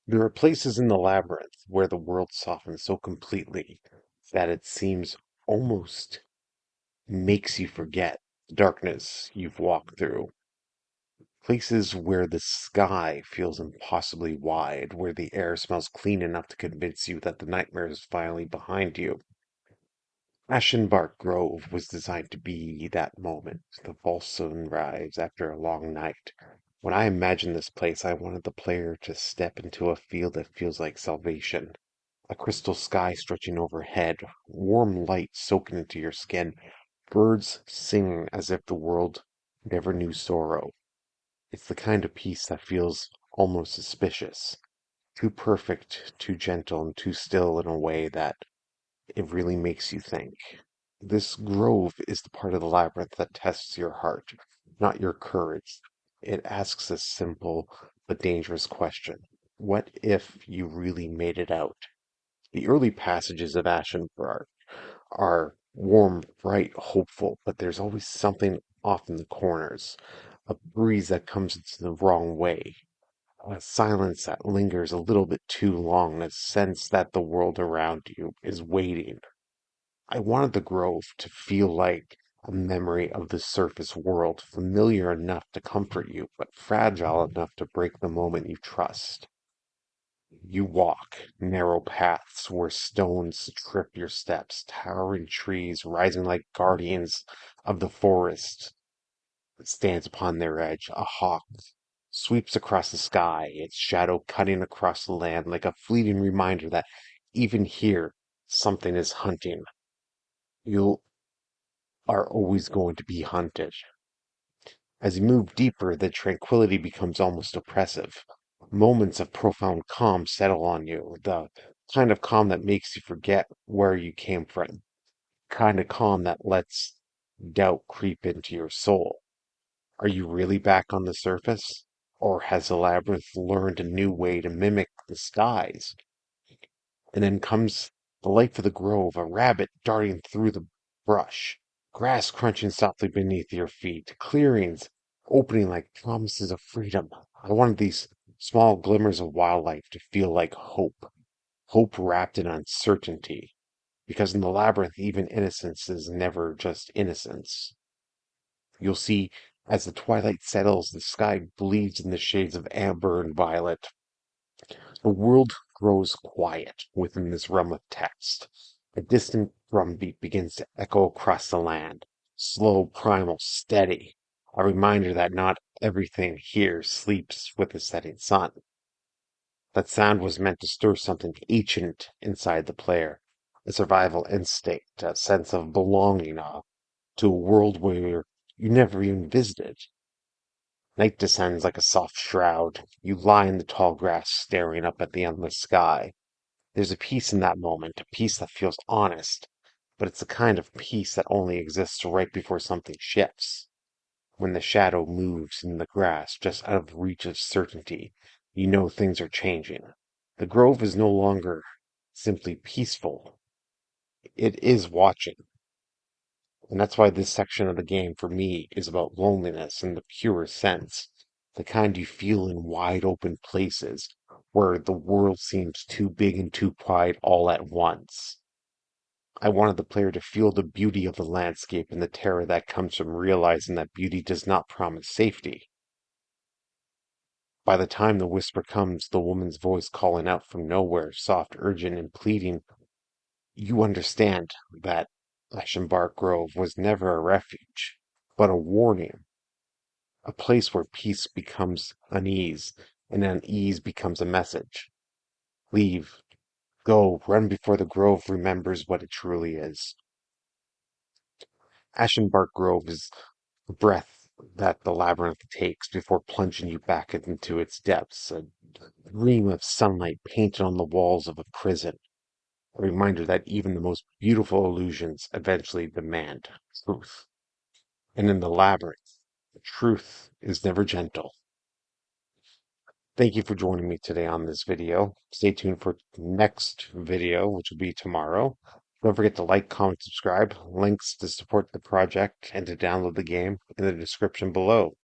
There are places in the labyrinth where the world softens so completely that it seems almost makes you forget the darkness you've walked through. Places where the sky feels impossibly wide, where the air smells clean enough to convince you that the nightmare is finally behind you. Ashenbark Grove was designed to be that moment, the false sunrise after a long night. When I imagined this place, I wanted the player to step into a field that feels like salvation. A crystal sky stretching overhead, warm light soaking into your skin, birds singing as if the world never knew sorrow. It's the kind of peace that feels almost suspicious, too perfect, too gentle, and too still in a way that it really makes you think. This grove is the part of the labyrinth that tests your heart, not your courage. It asks a simple but dangerous question. What if you really made it out? The early passages of Ashenbark are warm, bright, hopeful, but there's always something off in the corners. A breeze that comes the wrong way, a silence that lingers a little bit too long, a sense that the world around you is waiting. I wanted the grove to feel like a memory of the surface world, familiar enough to comfort you, but fragile enough to break the moment you trust. You walk narrow paths where stones trip your steps, towering trees rising like guardians of the forest stands upon their edge. A hawk sweeps across the sky, its shadow cutting across the land like a fleeting reminder that even here something is hunting. You are always going to be hunted. As you move deeper, the tranquility becomes almost oppressive. Moments of profound calm settle on you, the kind of calm that makes you forget where you came from, kind of calm that lets doubt creep into your soul. Are you really back on the surface? Or has the labyrinth learned a new way to mimic the skies? And then comes the life of the grove, a rabbit darting through the brush, grass crunching softly beneath your feet, clearings opening like promises of freedom. I wanted these small glimmers of wildlife to feel like hope, hope wrapped in uncertainty. Because in the labyrinth, even innocence is never just innocence. You'll see as the twilight settles, the sky bleeds in the shades of amber and violet. The world grows quiet within this realm of text. A distant drumbeat begins to echo across the land, slow, primal, steady, a reminder that not everything here sleeps with the setting sun. That sound was meant to stir something ancient inside the player, a survival instinct, a sense of belonging to a world where you never even visited. Night descends like a soft shroud. You lie in the tall grass staring up at the endless sky. There's a peace in that moment, a peace that feels honest, but it's the kind of peace that only exists right before something shifts. When the shadow moves in the grass just out of reach of certainty, you know things are changing. The grove is no longer simply peaceful. It is watching. And that's why this section of the game for me is about loneliness in the purest sense. The kind you feel in wide open places where the world seems too big and too quiet all at once. I wanted the player to feel the beauty of the landscape and the terror that comes from realizing that beauty does not promise safety. By the time the whisper comes, the woman's voice calling out from nowhere, soft, urgent, and pleading, you understand that Ashenbark Grove was never a refuge, but a warning, a place where peace becomes unease, and unease becomes a message. Leave, go, run before the grove remembers what it truly is. Ashenbark Grove is the breath that the labyrinth takes before plunging you back into its depths, a dream of sunlight painted on the walls of a prison, a reminder that even the most beautiful illusions eventually demand truth. And in the labyrinth, the truth is never gentle. Thank you for joining me today on this video. Stay tuned for next video, which will be tomorrow. Don't forget to like, comment, subscribe. Links to support the project and to download the game in the description below.